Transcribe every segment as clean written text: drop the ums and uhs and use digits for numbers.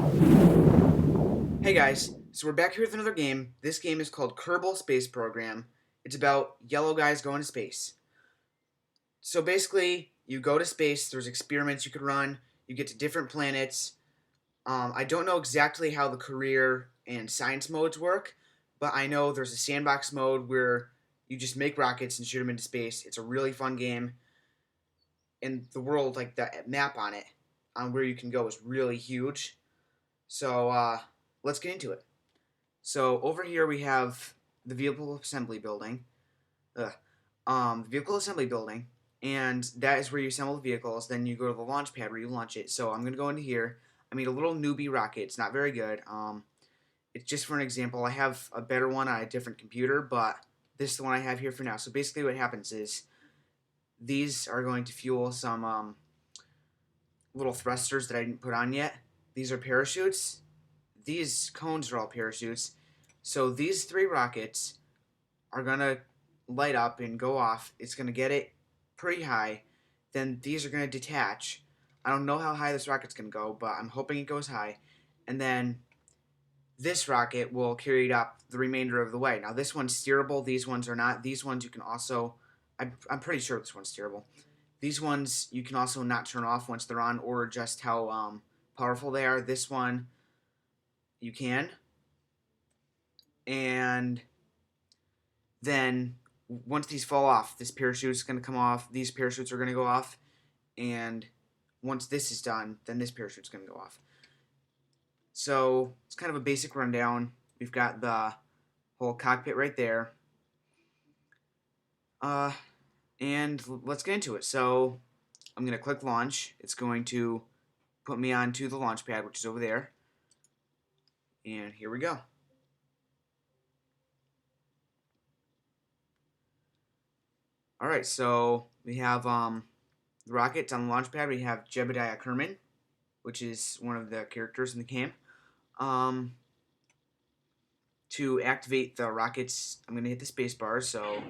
Hey guys, so we're back here with another game. This game is called Kerbal Space Program. It's about yellow guys going to space. So basically, you go to space, there's experiments you could run, you get to different planets. I don't know exactly how the career and science modes work, but I know there's a sandbox mode where you just make rockets and shoot them into space. It's a really fun game, and the world, like the map on it, on where you can go, is really huge. So let's get into it. So over here we have the vehicle assembly building. Ugh. The vehicle assembly building, and that is where you assemble the vehicles. Then you go to the launch pad where you launch it. So I'm gonna go into here. I made a little newbie rocket. It's not very good. It's just for an example. I have a better one on a different computer, but this is the one I have here for now. So basically, what happens is these are going to fuel some little thrusters that I didn't put on yet. These are parachutes. These cones are all parachutes. So these three rockets are gonna light up and go off. It's gonna get it pretty high. Then these are gonna detach. I don't know how high this rocket's gonna go, but I'm hoping it goes high. And then this rocket will carry it up the remainder of the way. Now this one's steerable. These ones are not. These ones you can also. I'm pretty sure this one's steerable. These ones you can also not turn off once they're on, or adjust how powerful they are. This one you can, and then once these fall off, this parachute is going to come off. These parachutes are going to go off, and once this is done, then this parachute is going to go off. So it's kind of a basic rundown. We've got the whole cockpit right there, and let's get into it. So I'm going to click launch. It's going to put me onto the launch pad, which is over there, and here we go. All right, so we have the rockets on the launch pad. We have Jebediah Kerman, which is one of the characters in the game. Um, to activate the rockets, I'm going to hit the space bar. So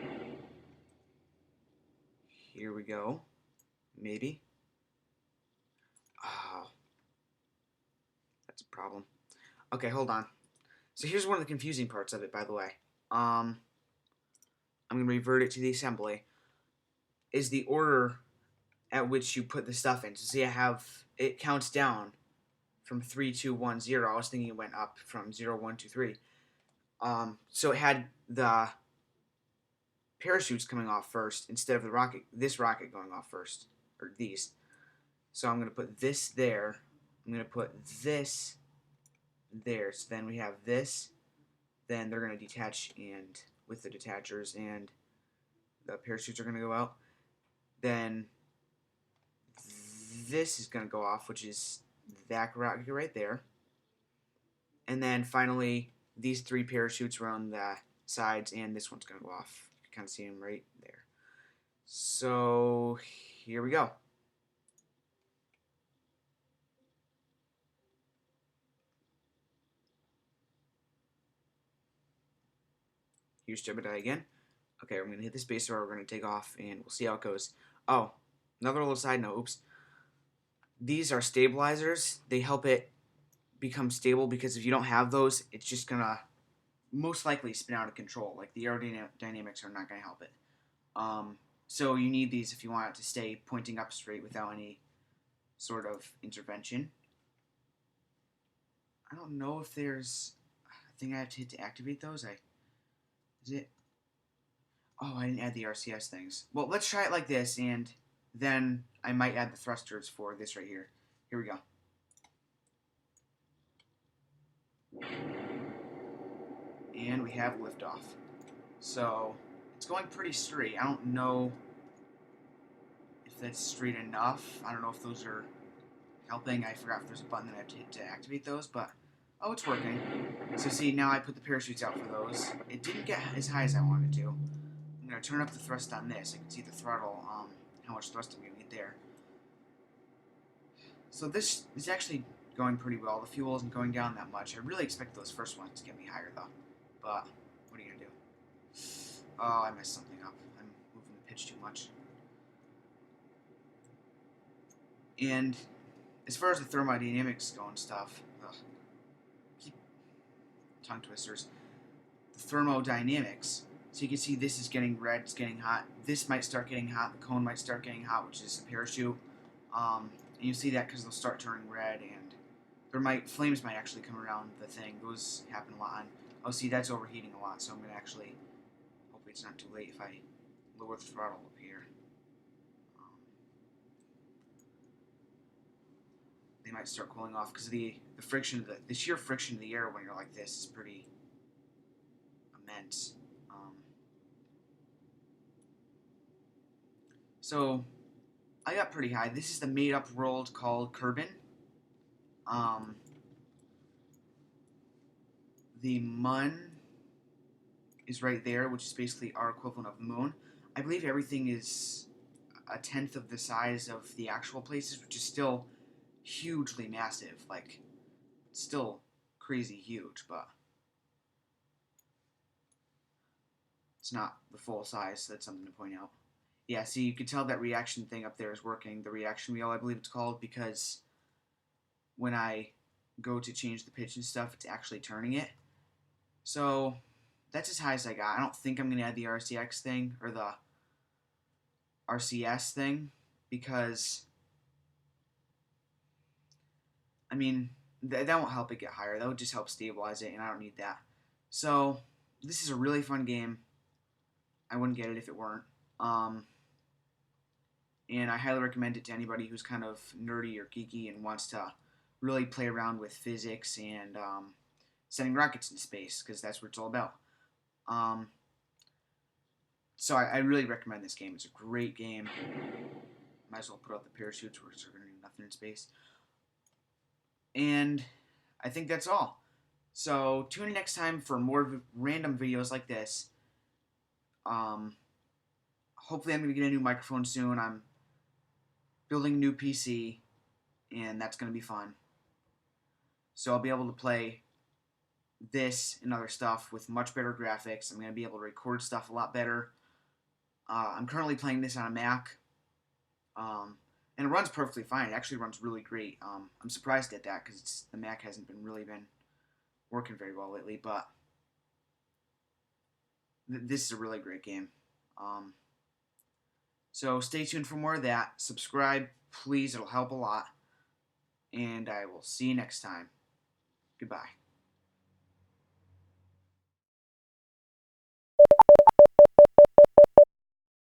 here we go. Maybe. Oh, that's a problem. Okay, hold on. So here's one of the confusing parts of it, by the way. I'm going to revert it to the assembly. Is the order at which you put the stuff in. So see, I have, it counts down from 3, 2, 1, 0. I was thinking it went up from 0, 1, 2, 3. So it had the parachutes coming off first instead of this rocket going off first, or these. So I'm going to put this there. I'm going to put this there. So then we have this. Then they're going to detach, and with the detachers, and the parachutes are going to go out. Then this is going to go off, which is that rocket right there. And then finally, these three parachutes are on the sides, and this one's going to go off. You can kind of see them right there. So here we go. Here's Jebediah again. Okay, we're going to hit the space bar. We're going to take off, and we'll see how it goes. Oh, another little side note. Oops. These are stabilizers. They help it become stable, because if you don't have those, it's just going to most likely spin out of control. Like, the aerodynamics are not going to help it. So you need these if you want it to stay pointing up straight without any sort of intervention. I don't know if there's a thing I have to hit to activate those. Is it? Oh, I didn't add the RCS things. Well, let's try it like this, and then I might add the thrusters for this right here. Here we go. And we have liftoff. So it's going pretty straight. I don't know if that's straight enough. I don't know if those are helping. I forgot if there's a button that I have to hit to activate those, but oh, it's working. So see, now I put the parachutes out for those. It didn't get as high as I wanted to. I'm going to turn up the thrust on this. I can see the throttle, how much thrust I'm going to get there. So this is actually going pretty well. The fuel isn't going down that much. I really expect those first ones to get me higher, though. But what are you going to do? Oh, I messed something up. I'm moving the pitch too much. And as far as the thermodynamics go and stuff, ugh, keep tongue twisters. The thermodynamics. So you can see this is getting red, it's getting hot. This might start getting hot, the cone might start getting hot, which is the parachute. And you see that because they'll start turning red, and flames might actually come around the thing. Those happen a lot on. Oh, see, that's overheating a lot, so I'm gonna actually. Hopefully, it's not too late if I lower the throttle up here. They might start cooling off because the friction, the sheer friction of the air when you're like this is pretty immense. So I got pretty high. This is the made-up world called Kerbin. Um, the Mun is right there, which is basically our equivalent of the moon. I believe everything is a tenth of the size of the actual places, which is still hugely massive. Like, still crazy huge, but it's not the full size, so that's something to point out. Yeah, see, you can tell that reaction thing up there is working. The reaction wheel, I believe it's called, because when I go to change the pitch and stuff, it's actually turning it. So that's as high as I got. I don't think I'm going to add the RCX thing or the RCS thing because, I mean, that won't help it get higher. That would just help stabilize it, and I don't need that. So this is a really fun game. I wouldn't get it if it weren't. And I highly recommend it to anybody who's kind of nerdy or geeky and wants to really play around with physics and sending rockets into space, because that's what it's all about. So I really recommend this game. It's a great game. Might as well put out the parachutes, we're going to do nothing in space. And I think that's all. So tune in next time for more random videos like this. Hopefully I'm going to get a new microphone soon. I'm building a new PC, and that's going to be fun. So I'll be able to play this and other stuff with much better graphics. I'm going to be able to record stuff a lot better. I'm currently playing this on a Mac, and it runs perfectly fine. It actually runs really great. I'm surprised at that because the Mac hasn't really been working very well lately, but this is a really great game. So stay tuned for more of that. Subscribe, please. It'll help a lot. And I will see you next time. Goodbye.